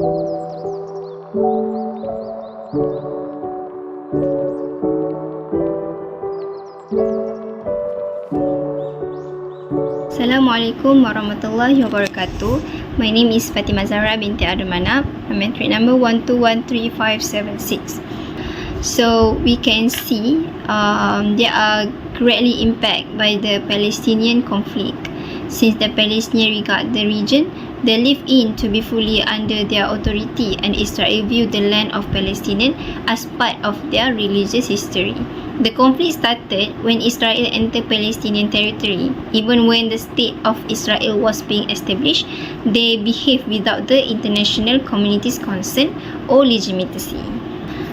Assalamualaikum warahmatullahi wabarakatuh. My name is Fatimah Zahra binti Adamana. I'm entry number 1213576. So we can see they are greatly impacted by the Palestinian conflict. Since the Palestinians regard the region they live in to be fully under their authority, and Israel view the land of Palestine as part of their religious history. The conflict started when Israel entered Palestinian territory. Even when the state of Israel was being established, they behaved without the international community's consent or legitimacy.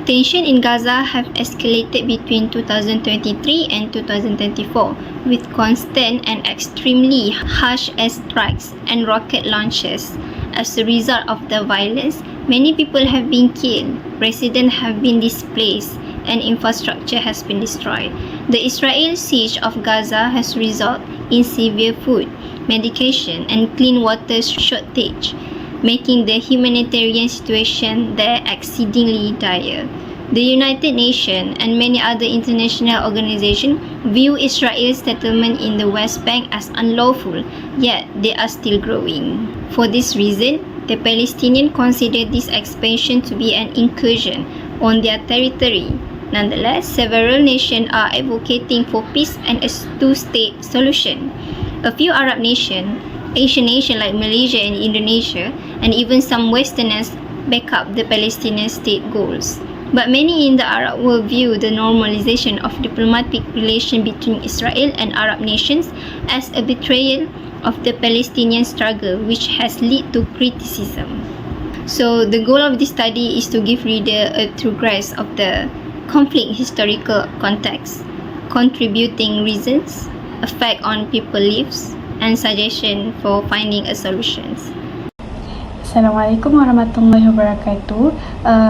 Tension in Gaza have escalated between 2023 and 2024 with constant and extremely harsh airstrikes and rocket launches. As a result of the violence, many people have been killed, residents have been displaced, and infrastructure has been destroyed. The Israel siege of Gaza has resulted in severe food, medication, and clean water shortage, making the humanitarian situation there exceedingly dire. The United Nations and many other international organizations view Israel's settlement in the West Bank as unlawful, yet they are still growing. For this reason, the Palestinians consider this expansion to be an incursion on their territory. Nonetheless, several nations are advocating for peace and a two-state solution. A few Arab nations, Asian nations like Malaysia and Indonesia, and even some Westerners back up the Palestinian state goals. But many in the Arab world view the normalization of diplomatic relations between Israel and Arab nations as a betrayal of the Palestinian struggle, which has led to criticism. So the goal of this study is to give reader a true grasp of the conflict historical context, contributing reasons, effect on people's lives, and suggestion for finding a solutions. Assalamualaikum warahmatullahi wabarakatuh.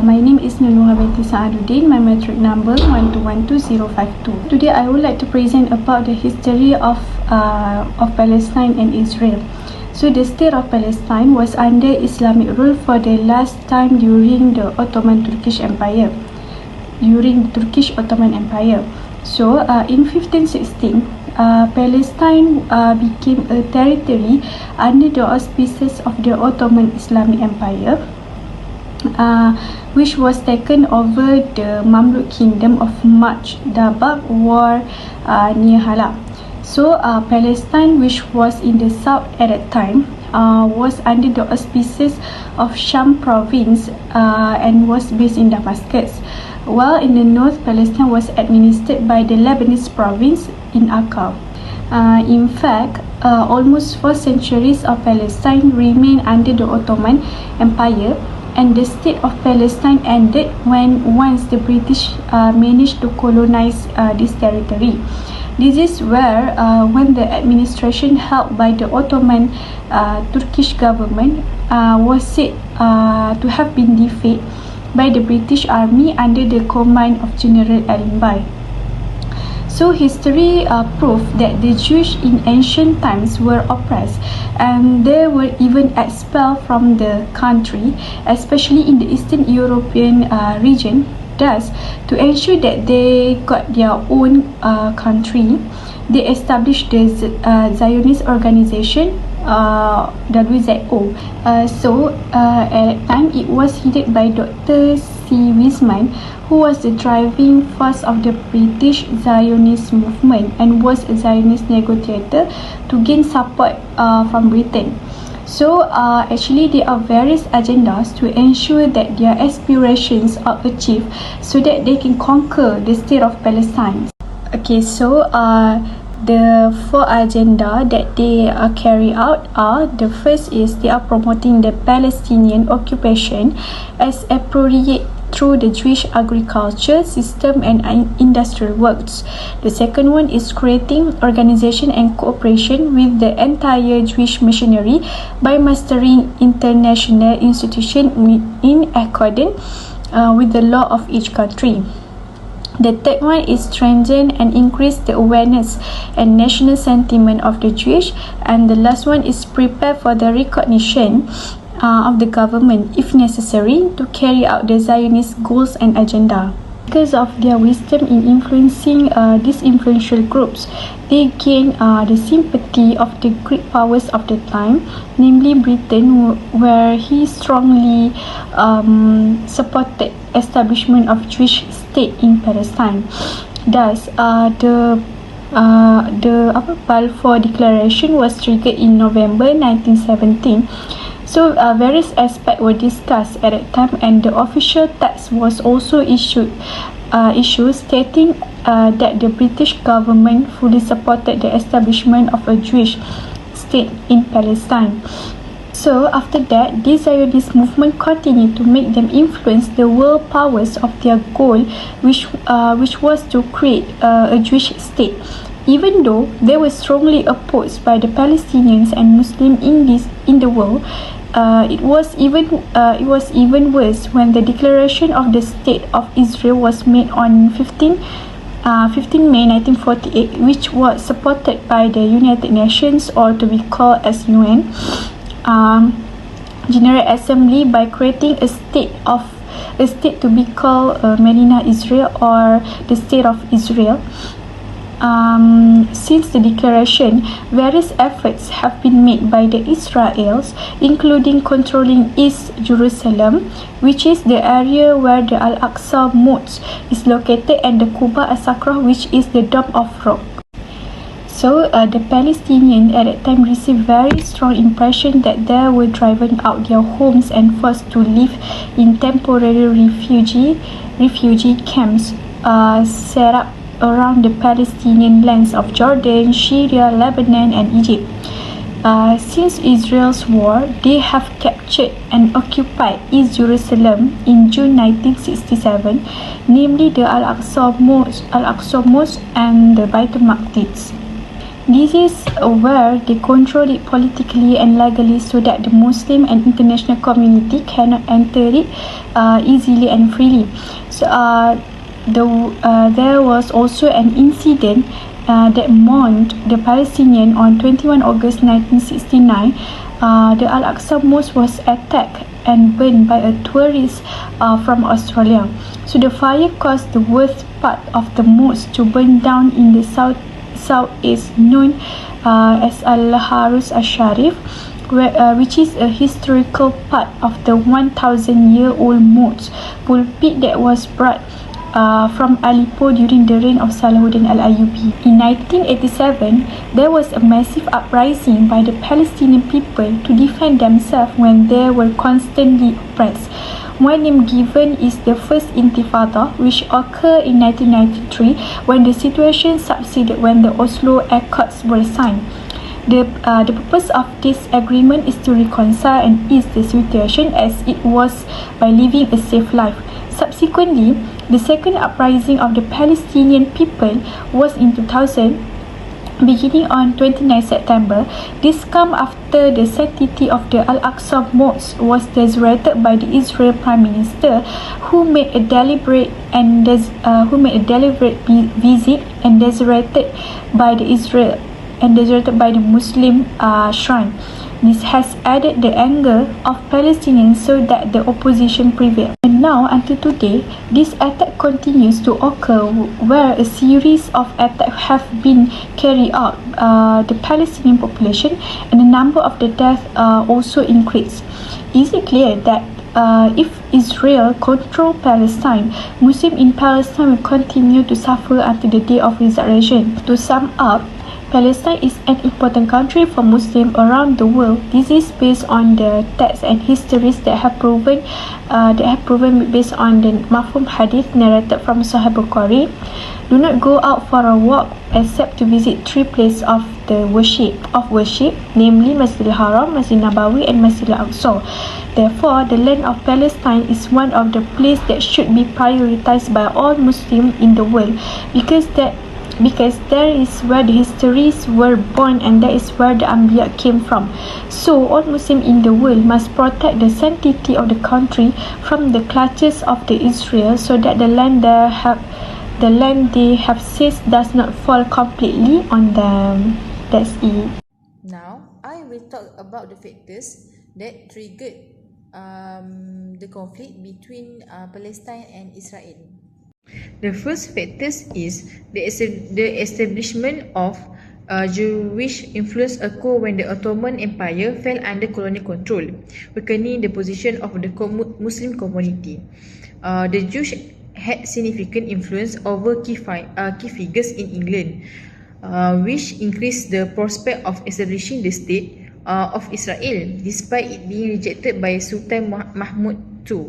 My name is Nurullah binti Sa'aduddin. My metric number 1212052. Today I would like to present about the history of Palestine and Israel. So the state of Palestine was under Islamic rule for the last time during the Turkish Empire. So in 1516, Palestine became a territory under the auspices of the Ottoman Islamic Empire, which was taken over the Mamluk Kingdom of Majdabac war near Halab. So Palestine, which was in the south at that time, was under the auspices of Sham province and was based in Damascus, while in the north Palestine was administered by the Lebanese province in Aqab. In fact, almost 4 centuries of Palestine remained under the Ottoman Empire, and the state of Palestine ended once the British managed to colonize this territory. This is where when the administration held by the Ottoman Turkish government was said to have been defeated by the British Army under the command of General Allenby. So history proved that the Jews in ancient times were oppressed, and they were even expelled from the country, especially in the Eastern European region. Thus, to ensure that they got their own country, they established the Zionist organization, WZO. At that time, it was headed by Dr. C. Wiseman, who was the driving force of the British Zionist movement and was a Zionist negotiator to gain support from Britain. So actually there are various agendas to ensure that their aspirations are achieved so that they can conquer the state of Palestine. Okay, so the 4 agenda that they carry out are, the first is they are promoting the Palestinian occupation as appropriate through the Jewish agriculture system and industrial works. The second one is creating organization and cooperation with the entire Jewish missionary by mastering international institutions in accordance with the law of each country. The third one is strengthen and increase the awareness and national sentiment of the Jewish. And the last one is prepare for the recognition of the government if necessary to carry out the Zionist goals and agenda. Because of their wisdom in influencing these influential groups, they gained the sympathy of the great powers of the time, namely Britain, where he strongly supported establishment of Jewish state in Palestine. Thus, the Balfour Declaration was triggered in November 1917. So various aspects were discussed at that time, and the official text was also issued stating that the British government fully supported the establishment of a Jewish state in Palestine. So after that, this Zionist movement continued to make them influence the world powers of their goal, which was to create a Jewish state. Even though they were strongly opposed by the Palestinians and Muslims in the world, it was even worse when the declaration of the State of Israel was made on 15 May 1948, which was supported by the United Nations, or to be called as UN General Assembly, by creating a state to be called Medina Israel, or the State of Israel. Since the declaration, various efforts have been made by the Israelis, including controlling East Jerusalem, which is the area where the Al-Aqsa Mosque is located, and the Quba As-Sakrah, which is the Dome of Rock. So the Palestinians at that time received very strong impression that they were driven out their homes and forced to live in temporary refugee camps set up around the Palestinian lands of Jordan, Syria, Lebanon, and Egypt. Since Israel's war, they have captured and occupied East Jerusalem in June 1967, namely the Al-Aqsa Mosque and the Baitul Maqdis. This is where they control it politically and legally, so that the Muslim and international community cannot enter it easily and freely. So there was also an incident that mourned the Palestinians on 21 August 1969. The Al-Aqsa Mosque was attacked and burned by a tourist from Australia. So the fire caused the worst part of the mosque to burn down in the southeast, known as Al-Harus Al-Sharif, which is a historical part of the 1,000-year-old mosque pulpit that was brought from Aleppo during the reign of Salahuddin al-Ayyubi. In 1987, there was a massive uprising by the Palestinian people to defend themselves when they were constantly oppressed. One name given is the First Intifada, which occurred in 1993 when the situation subsided when the Oslo Accords were signed. The purpose of this agreement is to reconcile and ease the situation as it was by living a safe life. Subsequently, the second uprising of the Palestinian people was in 2000, beginning on 29 September. This came after the sanctity of the Al-Aqsa Mosque was desecrated by the Israel Prime Minister, who made a deliberate visit and desecrated by the Muslim shrine. This has added the anger of Palestinians so that the opposition prevailed. And now, until today, this attack continues to occur, where a series of attacks have been carried out the Palestinian population, and the number of the deaths also increased. Is it clear that if Israel control Palestine, Muslims in Palestine will continue to suffer until the day of resurrection? To sum up, Palestine is an important country for Muslims around the world. This is based on the texts and histories that have proven based on the Mafhum Hadith narrated from Sahih Bukhari. Do not go out for a walk except to visit three places of worship, namely Masjid al-Haram, Masjid Nabawi, and Masjid al-Aqsa. Therefore, the land of Palestine is one of the places that should be prioritized by all Muslims in the world, because there is where the histories were born, and that is where the Anbiya came from. So all Muslims in the world must protect the sanctity of the country from the clutches of the Israel, so that the land they have seized does not fall completely on them. That's it. Now, I will talk about the factors that triggered the conflict between Palestine and Israel? The first factors is the establishment of Jewish influence occurred when the Ottoman Empire fell under colonial control, weakening the position of the Muslim community. The Jews had significant influence over key figures in England, which increased the prospect of establishing the state of Israel, despite it being rejected by Sultan Mahmud II.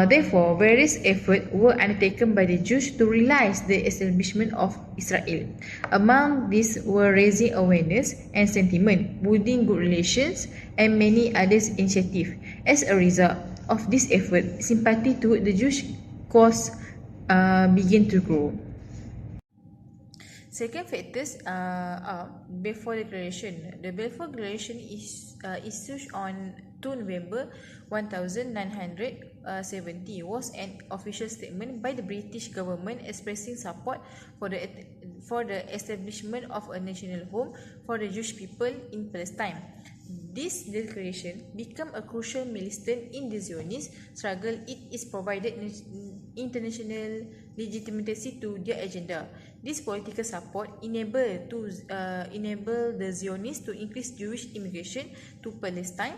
Therefore, various efforts were undertaken by the Jews to realize the establishment of Israel. Among these were raising awareness and sentiment, building good relations, and many other initiatives. As a result of this effort, sympathy toward the Jewish cause began to grow. Second factors are Balfour Declaration. The Balfour Declaration is issued on 2 November 1970 was an official statement by the British government expressing support for the establishment of a national home for the Jewish people in Palestine. This declaration became a crucial milestone in the Zionist struggle. It is provided international legitimacy to their agenda. This political support enabled the Zionists to increase Jewish immigration to Palestine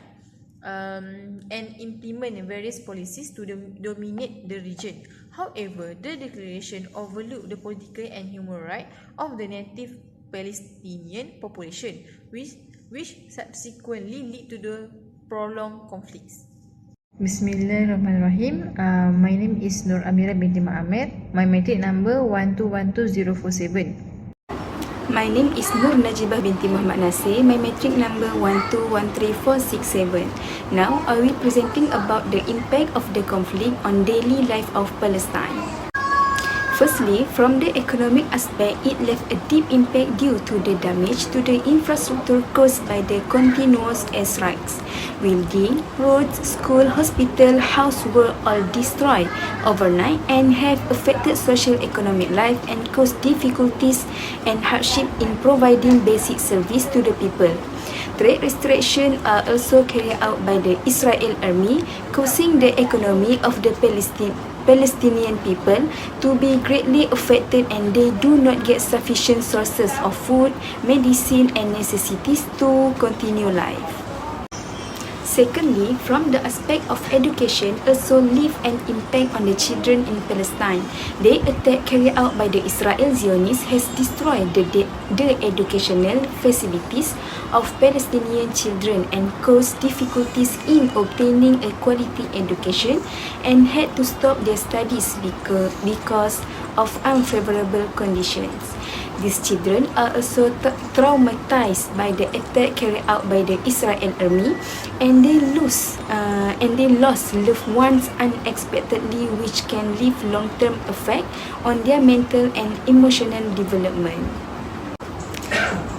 and implement various policies to dominate the region. However, the declaration overlooked the political and human rights of the native Palestinian population, which subsequently led to the prolonged conflicts. Bismillahirrahmanirrahim. My name is Nur Amira binti Ma'amir. My matric number 1212047. My name is Nur Najibah binti Muhammad Nasir. My matric number 1213467. Now, I will presenting about the impact of the conflict on daily life of Palestine. Firstly, from the economic aspect, it left a deep impact due to the damage to the infrastructure caused by the continuous airstrikes. Buildings, roads, school, hospital, houses were all destroyed overnight and have affected socio-economic life and caused difficulties and hardship in providing basic service to the people. Trade restrictions are also carried out by the Israel army, causing the economy of the Palestinian people to be greatly affected, and they do not get sufficient sources of food, medicine and necessities to continue life. Secondly, from the aspect of education, also leave an impact on the children in Palestine. The attack carried out by the Israel Zionists has destroyed the educational facilities of Palestinian children and caused difficulties in obtaining a quality education and had to stop their studies because of unfavorable conditions. These children are also traumatized by the attack carried out by the Israel army, and they lost loved ones unexpectedly, which can leave long-term effect on their mental and emotional development.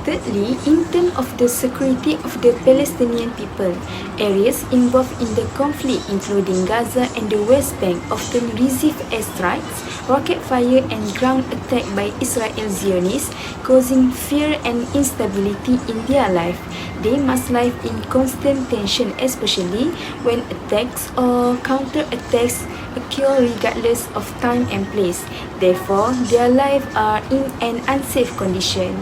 Thirdly, in terms of the security of the Palestinian people, areas involved in the conflict, including Gaza and the West Bank, often receive airstrikes, rocket fire and ground attack by Israel Zionists, causing fear and instability in their life. They must live in constant tension, especially when attacks or counter-attacks occur regardless of time and place. Therefore, their lives are in an unsafe condition.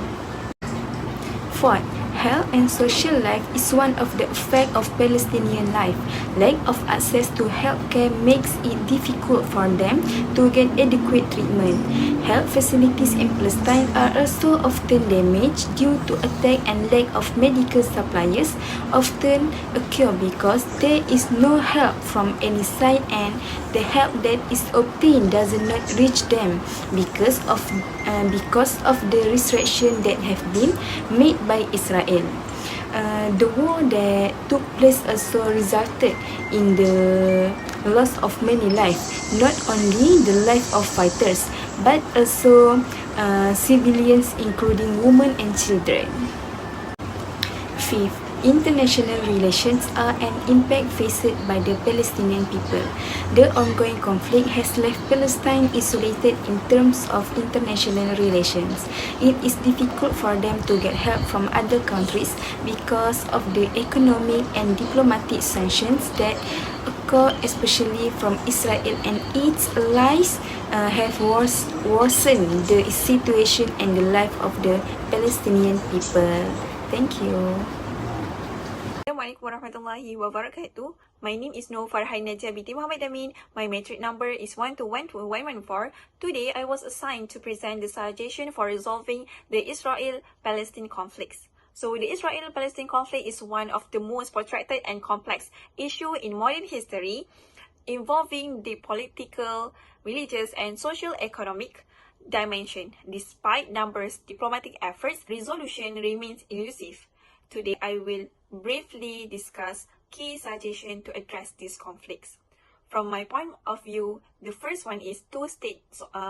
Fourth, health and social life is one of the effects of Palestinian life. Lack of access to healthcare makes it difficult for them to get adequate treatment. Health facilities in Palestine are also often damaged due to attack, and lack of medical supplies often occur because there is no help from any side, and the help that is obtained does not reach them because of the restrictions that have been made by Israel. The war that took place also resulted in the loss of many lives, not only the life of fighters, but also civilians, including women and children. Fifth, International relations are an impact faced by the Palestinian people. The ongoing conflict has left Palestine isolated in terms of international relations. It is difficult for them to get help from other countries because of the economic and diplomatic sanctions that occur, especially from Israel, and its allies have worsened the situation and the life of the Palestinian people. Thank you. Assalamualaikum warahmatullahi wabarakatuh. My name is Nur Farhan Najah binti Muhammad Amin. My metric number is 1212114. Today, I was assigned to present the suggestion for resolving the Israel-Palestine conflicts. So, the Israel-Palestine conflict is one of the most protracted and complex issue in modern history, involving the political, religious, and socio-economic dimension. Despite numerous diplomatic efforts, resolution remains elusive. Today, I will briefly discuss key suggestions to address these conflicts. From my point of view, the first one is two-state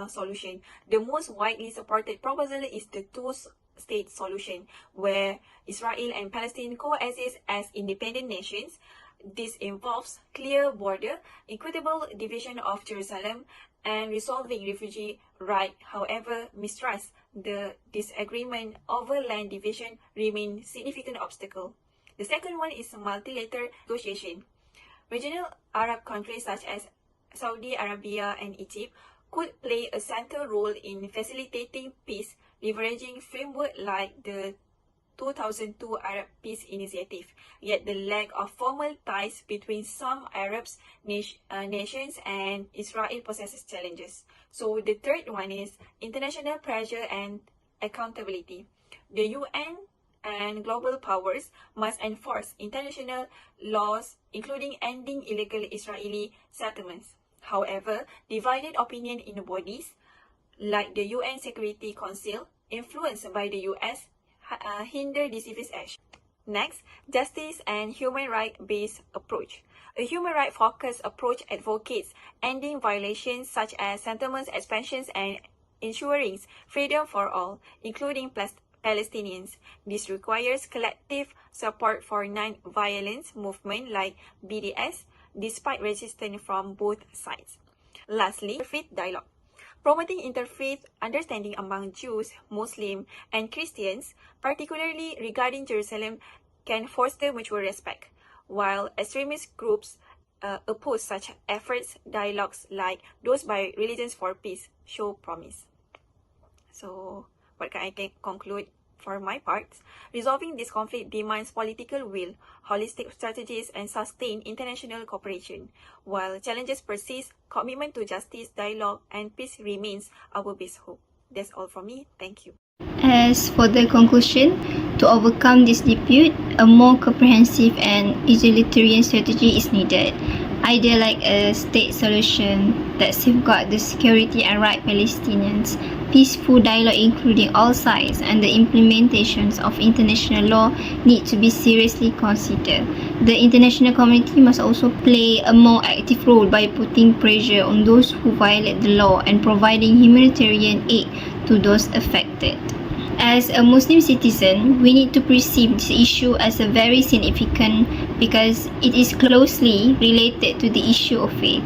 solution. The most widely supported proposal is the two-state solution, where Israel and Palestine coexist as independent nations. This involves clear border, equitable division of Jerusalem, and resolving refugee rights. However, mistrust, the disagreement over land division remain significant obstacle. The second one is multilateral negotiation. Regional Arab countries such as Saudi Arabia and Egypt could play a central role in facilitating peace, leveraging framework like the 2002 Arab Peace Initiative. Yet the lack of formal ties between some Arab nations and Israel possesses challenges. So the third one is international pressure and accountability. The UN and global powers must enforce international laws, including ending illegal Israeli settlements. However, divided opinion in the bodies, like the UN Security Council, influenced by the US, hinder decisive action. Next, justice and human right-based approach. A human right-focused approach advocates ending violations such as settlements expansions and ensuring freedom for all, including Palestinians. This requires collective support for non-violence movements like BDS, despite resistance from both sides. Lastly, interfaith dialogue. Promoting interfaith understanding among Jews, Muslims, and Christians, particularly regarding Jerusalem, can foster mutual respect, while extremist groups oppose such efforts. Dialogues like those by Religions for Peace show promise. So, what can I conclude? For my part, resolving this conflict demands political will, holistic strategies, and sustained international cooperation. While challenges persist, commitment to justice, dialogue, and peace remains our best hope. That's all from me. Thank you. As for the conclusion, to overcome this dispute, a more comprehensive and egalitarian strategy is needed, either like a state solution that safeguards the security and right Palestinians, peaceful dialogue including all sides, and the implementations of international law need to be seriously considered. The international community must also play a more active role by putting pressure on those who violate the law and providing humanitarian aid to those affected. As a Muslim citizen, we need to perceive this issue as a very significant because it is closely related to the issue of faith.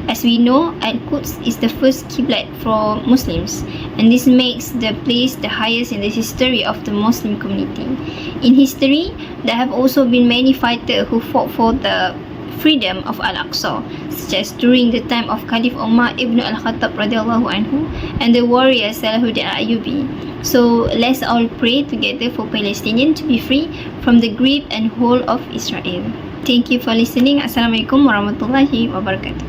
As we know, Al-Quds is the first Qiblat for Muslims, and this makes the place the highest in the history of the Muslim community. In history, there have also been many fighters who fought for the freedom of Al-Aqsa, such as during the time of Caliph Umar ibn al-Khattab radiallahu anhu and the warrior Salahuddin al-Ayyubi. So let's all pray together for Palestinians to be free from the grip and hold of Israel. Thank you for listening. Assalamualaikum warahmatullahi wabarakatuh.